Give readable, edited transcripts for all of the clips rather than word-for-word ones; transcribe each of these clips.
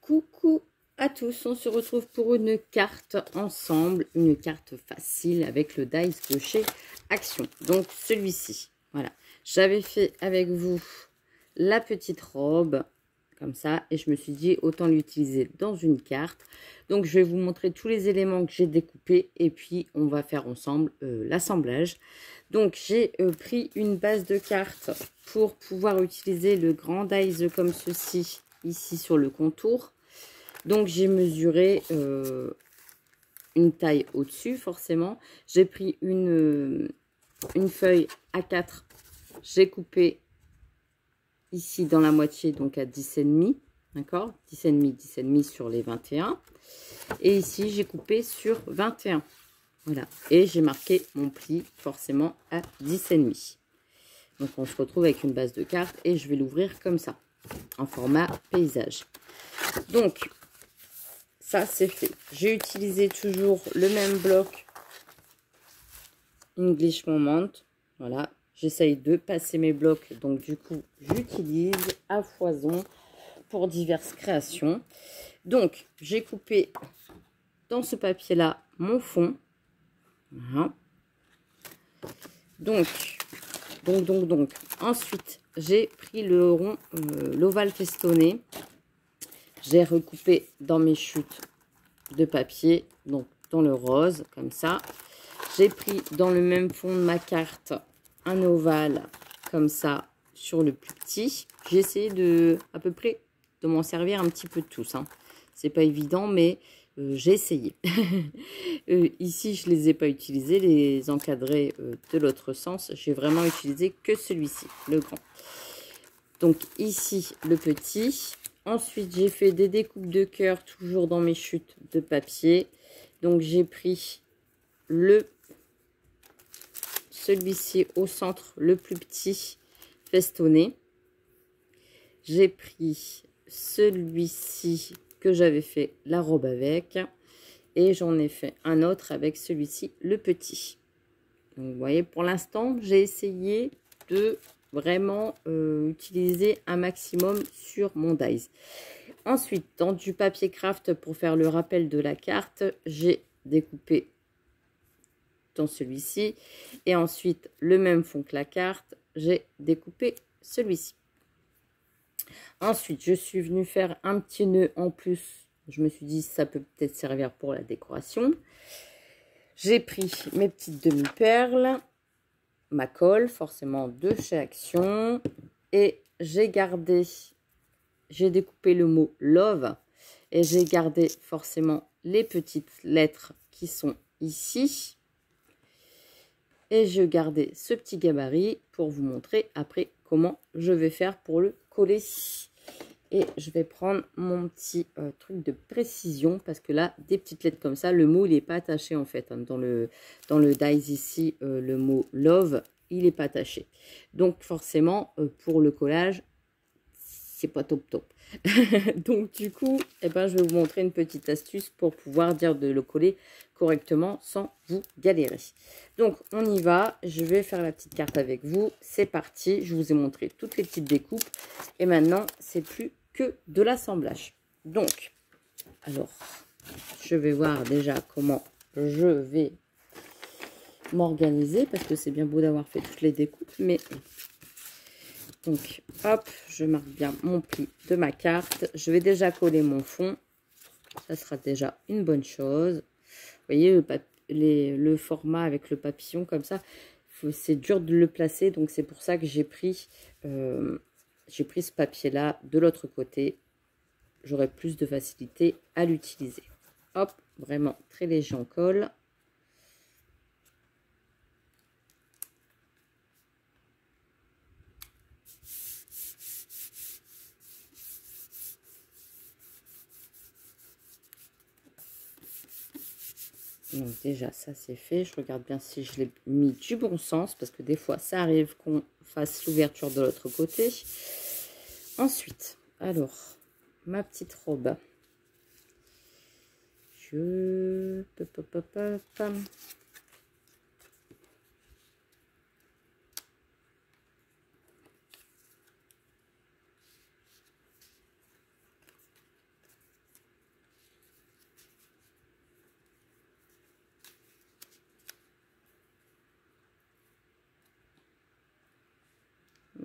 Coucou à tous, on se retrouve pour une carte ensemble, une carte facile avec le dice de chez Action. Donc celui-ci, voilà. J'avais fait avec vous la petite robe, comme ça, et je me suis dit autant l'utiliser dans une carte. Donc je vais vous montrer tous les éléments que j'ai découpés et puis on va faire ensemble l'assemblage. Donc j'ai pris une base de cartes pour pouvoir utiliser le grand dice comme ceci, ici sur le contour. Donc j'ai mesuré une taille au-dessus forcément. J'ai pris une feuille A4, j'ai coupé ici dans la moitié, donc à 10,5, d'accord, 10,5, 10,5 sur les 21. Et ici j'ai coupé sur 21, voilà. Et j'ai marqué mon pli forcément à 10,5. Donc on se retrouve avec une base de cartes et je vais l'ouvrir comme ça, en format paysage. Donc ça, c'est fait. J'ai utilisé toujours le même bloc English Moment. Voilà. J'essaye de passer mes blocs. Donc, du coup, j'utilise à foison pour diverses créations. Donc, j'ai coupé dans ce papier-là mon fond. Voilà. Donc. Ensuite, j'ai pris le rond, l'ovale festonné. J'ai recoupé dans mes chutes de papier, donc dans le rose, comme ça. J'ai pris dans le même fond de ma carte un ovale, comme ça, sur le plus petit. J'ai essayé de, à peu près, de m'en servir un petit peu de tous. Hein. C'est pas évident, mais j'ai essayé. Ici, je les ai pas utilisés, les encadrés de l'autre sens. J'ai vraiment utilisé que celui-ci, le grand. Donc ici, le petit. Ensuite, j'ai fait des découpes de cœur, toujours dans mes chutes de papier. Donc, j'ai pris celui-ci au centre, le plus petit, festonné. J'ai pris celui-ci que j'avais fait la robe avec. Et j'en ai fait un autre avec celui-ci, le petit. Donc, vous voyez, pour l'instant, j'ai essayé de vraiment utiliser un maximum sur mon dice. Ensuite, dans du papier craft, pour faire le rappel de la carte, j'ai découpé dans celui-ci. Et ensuite, le même fond que la carte, j'ai découpé celui-ci. Ensuite, je suis venue faire un petit nœud en plus. Je me suis dit, ça peut peut-être servir pour la décoration. J'ai pris mes petites demi-perles, ma colle, forcément de chez Action. Et j'ai découpé le mot love. Et j'ai gardé forcément les petites lettres qui sont ici. Et je gardais ce petit gabarit pour vous montrer après comment je vais faire pour le coller. Et je vais prendre mon petit truc de précision parce que là, des petites lettres comme ça, le mot, il n'est pas attaché en fait. Hein. Dans le dice ici, le mot love, il n'est pas attaché. Donc forcément, pour le collage, c'est pas top top. Donc du coup, eh ben, je vais vous montrer une petite astuce pour pouvoir dire de le coller correctement sans vous galérer. Donc on y va, je vais faire la petite carte avec vous. C'est parti, je vous ai montré toutes les petites découpes. Et maintenant, c'est plus que de l'assemblage. Donc, alors, je vais voir déjà comment je vais m'organiser parce que c'est bien beau d'avoir fait toutes les découpes, mais... Donc, hop, je marque bien mon pli de ma carte. Je vais déjà coller mon fond. Ça sera déjà une bonne chose. Vous voyez, le format avec le papillon comme ça, c'est dur de le placer. Donc, c'est pour ça que j'ai pris ce papier-là de l'autre côté. J'aurai plus de facilité à l'utiliser. Hop, vraiment très léger en colle. Donc déjà, ça c'est fait. Je regarde bien si je l'ai mis du bon sens, parce que des fois, ça arrive qu'on fasse l'ouverture de l'autre côté. Ensuite, alors, ma petite robe.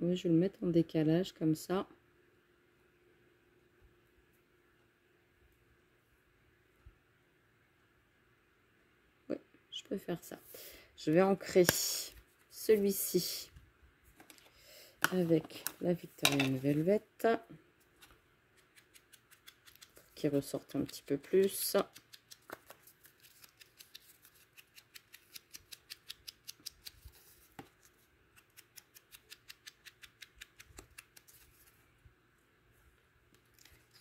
Oui, je vais le mettre en décalage comme ça. Oui, je peux faire ça. Je vais ancrer celui-ci avec la Victorian Velvet pour qu'il ressorte un petit peu plus.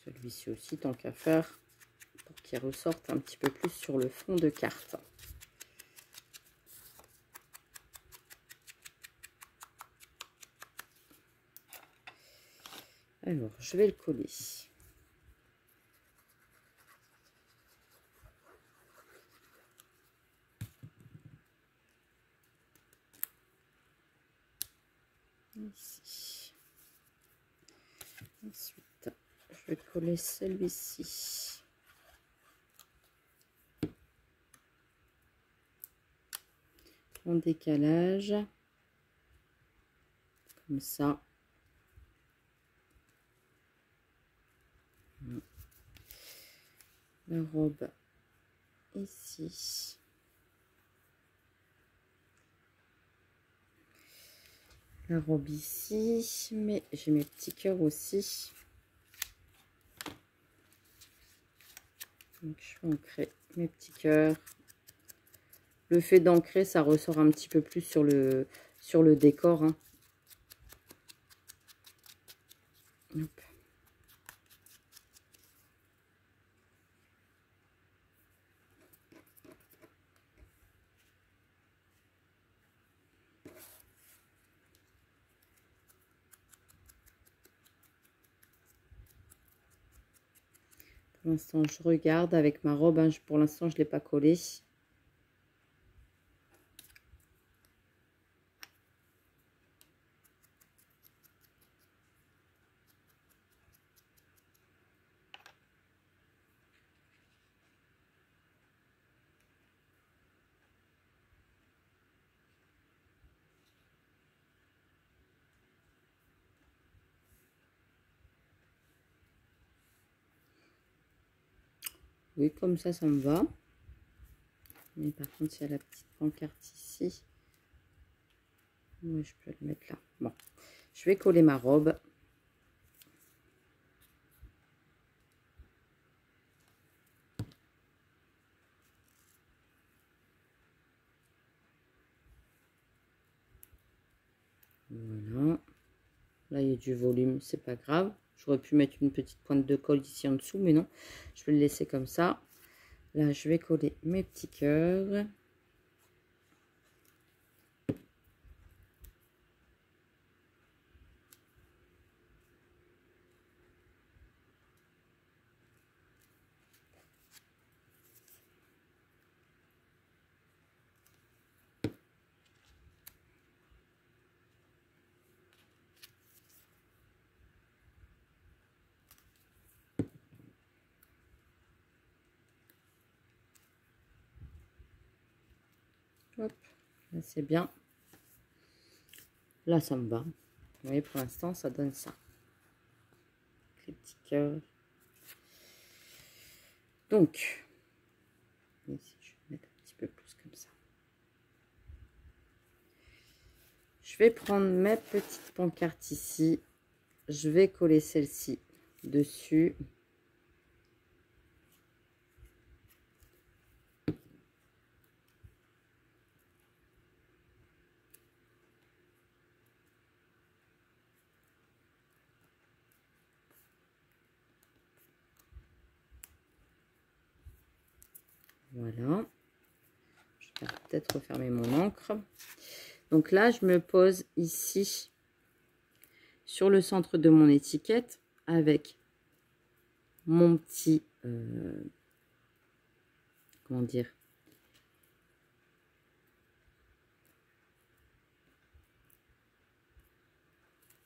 Celui-ci aussi, tant qu'à faire, pour qu'il ressorte un petit peu plus sur le fond de carte. Alors, je vais le coller. Ici. Ensuite, je vais coller celui-ci. En décalage. Comme ça. La robe ici. La robe ici, mais j'ai mes petits cœurs aussi. Donc je vais ancrer mes petits cœurs. Le fait d'ancrer, ça ressort un petit peu plus sur le décor. Hein. Hop. Pour l'instant, je regarde avec ma robe. Hein. Pour l'instant, je ne l'ai pas collée. Oui, comme ça me va. Mais par contre, il y a la petite pancarte ici. Oui, je peux le mettre là. Bon, je vais coller ma robe. Voilà. Là, il y a du volume, c'est pas grave. J'aurais pu mettre une petite pointe de colle ici en dessous, mais non. Je vais le laisser comme ça. Là, je vais coller mes petits cœurs. Hop, là c'est bien. Là, ça me va. Vous voyez, pour l'instant, ça donne ça. Les petits cœurs. Donc, ici, je vais mettre un petit peu plus comme ça. Je vais prendre ma petite pancarte ici. Je vais coller celle-ci dessus. Voilà. Je vais peut-être refermer mon encre. Donc là, je me pose ici sur le centre de mon étiquette avec mon petit... comment dire?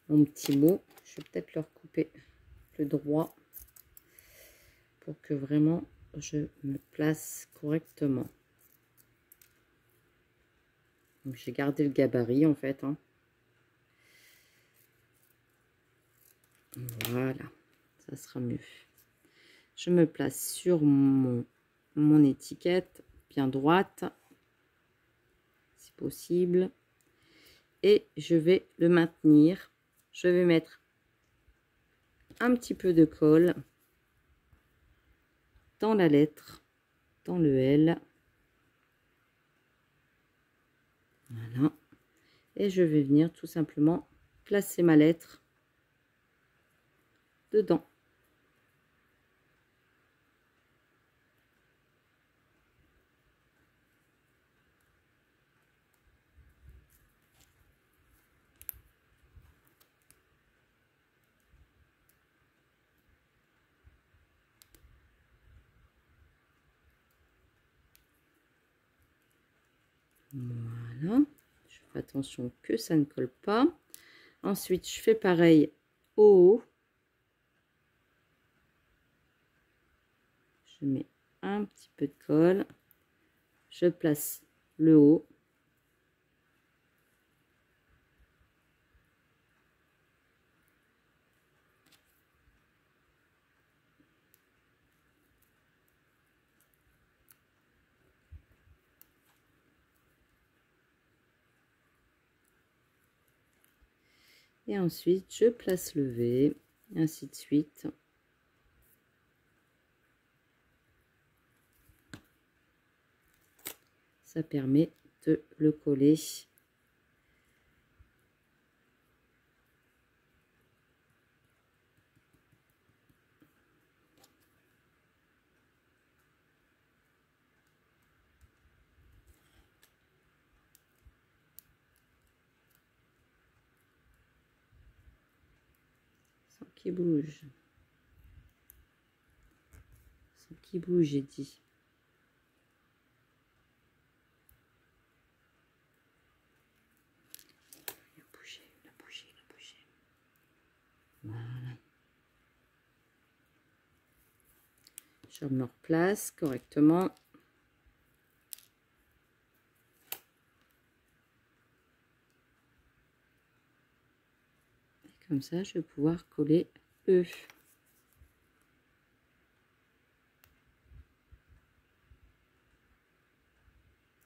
Mon petit mot. Je vais peut-être leur couper le droit pour que vraiment je me place correctement. Donc j'ai gardé le gabarit en fait. Hein. Voilà, ça sera mieux. Je me place sur mon étiquette bien droite, si possible. Et je vais le maintenir. Je vais mettre un petit peu de colle dans la lettre, dans le L. Voilà. Et je vais venir tout simplement placer ma lettre dedans. Voilà. Je fais attention que ça ne colle pas. Ensuite, je fais pareil au haut. Je mets un petit peu de colle. Je place le haut. Et ensuite, je place le V, ainsi de suite. Ça permet de le coller. Sans qu'il bouge. Sans qu'il bouge, j'ai dit. Il a bougé, il a bougé, il a bougé. Voilà. Je me replace correctement. Et comme ça, je vais pouvoir coller E.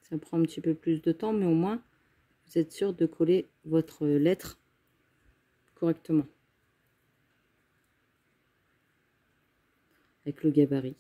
Ça prend un petit peu plus de temps, mais au moins, vous êtes sûr de coller votre lettre correctement. Avec le gabarit.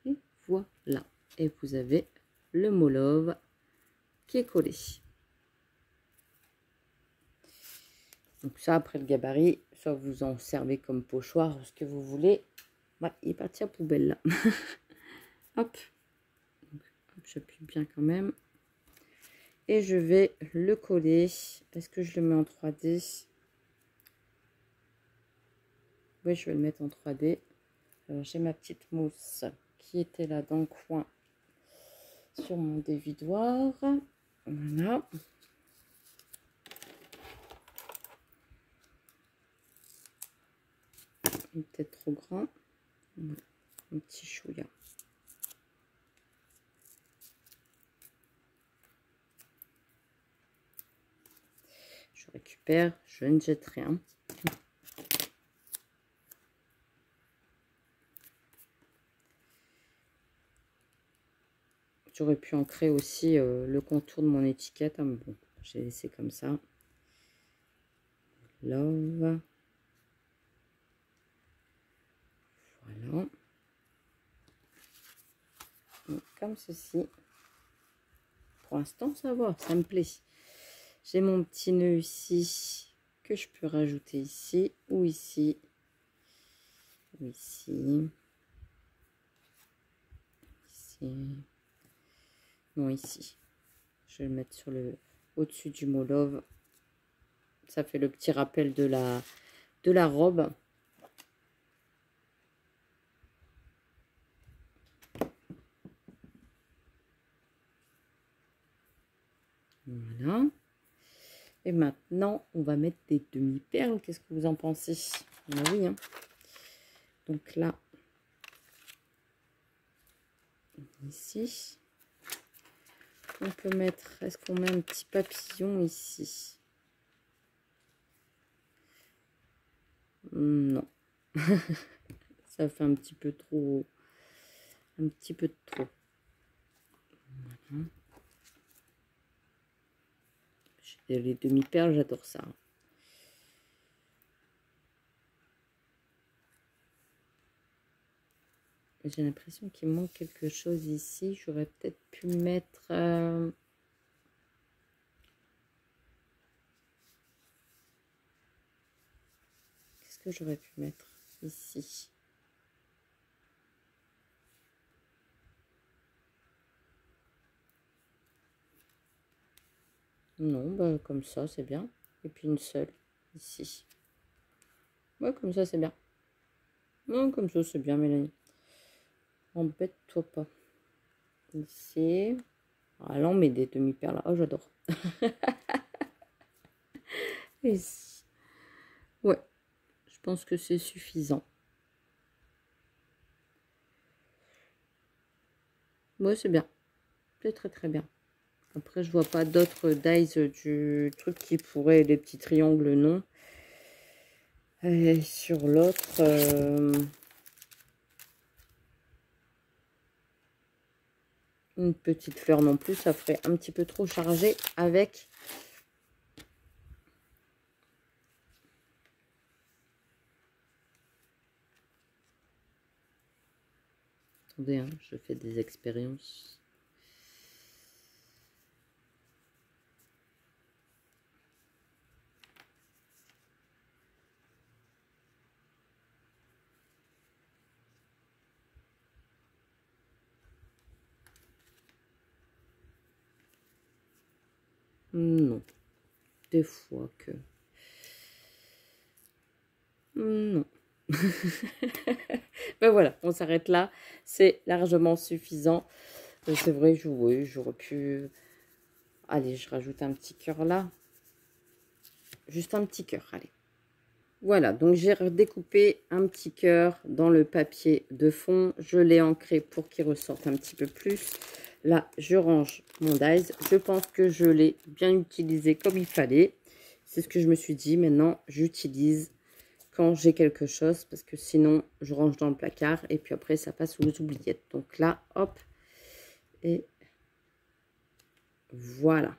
Et voilà. Et vous avez le mot love qui est collé. Donc ça, après le gabarit, soit vous en servez comme pochoir, ce que vous voulez. Ouais, il est parti à poubelle là. Hop. Hop, j'appuie bien quand même. Et je vais le coller. Est-ce que je le mets en 3D? Oui, je vais le mettre en 3D. Alors, j'ai ma petite mousse qui était là dans le coin sur mon dévidoir. Voilà. Peut-être trop grand. Un petit chouïa. Je récupère, je ne jette rien. J'aurais pu ancrer aussi le contour de mon étiquette. Hein, mais bon, j'ai laissé comme ça. Love. Voilà. Donc, comme ceci. Pour l'instant, ça va, ça me plaît. J'ai mon petit nœud ici que je peux rajouter ici ou ici. Ou ici. Ici. Non, ici. Je vais le mettre sur le au-dessus du mot love. Ça fait le petit rappel de la robe. Voilà. Et maintenant, on va mettre des demi-perles. Qu'est-ce que vous en pensez? Ben oui, hein. Donc là, ici, on peut mettre... Est-ce qu'on met un petit papillon ici? Non. Ça fait un petit peu trop... Un petit peu de trop. Voilà. Les demi-perles, j'adore ça. J'ai l'impression qu'il manque quelque chose ici. J'aurais peut-être pu mettre... Qu'est-ce que j'aurais pu mettre ici? Non, bah, comme ça, c'est bien. Et puis une seule, ici. Ouais, comme ça, c'est bien. Non, comme ça, c'est bien, Mélanie. Embête-toi pas. Ici. Ah là, on met des demi-perles. Oh, j'adore. Ici. Ouais, je pense que c'est suffisant. Ouais, c'est bien. C'est très, très bien. Après, je vois pas d'autres dies du truc qui pourrait... Les petits triangles, non. Et sur l'autre... une petite fleur non plus, ça ferait un petit peu trop chargé avec. Attendez, hein, je fais des expériences. Non, des fois que... Non. Ben voilà, on s'arrête là. C'est largement suffisant. C'est vrai, j'aurais pu... Allez, je rajoute un petit cœur là. Juste un petit cœur, allez. Voilà, donc j'ai redécoupé un petit cœur dans le papier de fond. Je l'ai ancré pour qu'il ressorte un petit peu plus. Là, je range mon dies. Je pense que je l'ai bien utilisé comme il fallait. C'est ce que je me suis dit. Maintenant, j'utilise quand j'ai quelque chose. Parce que sinon, je range dans le placard. Et puis après, ça passe aux oubliettes. Donc là, hop. Et voilà.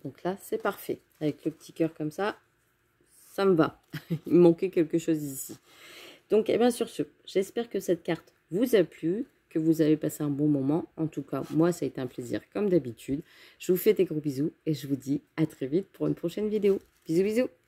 Donc là, c'est parfait. Avec le petit cœur comme ça, ça me va. Il me manquait quelque chose ici. Donc, et bien sur ce, j'espère que cette carte vous a plu, que vous avez passé un bon moment. En tout cas, moi, ça a été un plaisir comme d'habitude. Je vous fais des gros bisous et je vous dis à très vite pour une prochaine vidéo. Bisous, bisous.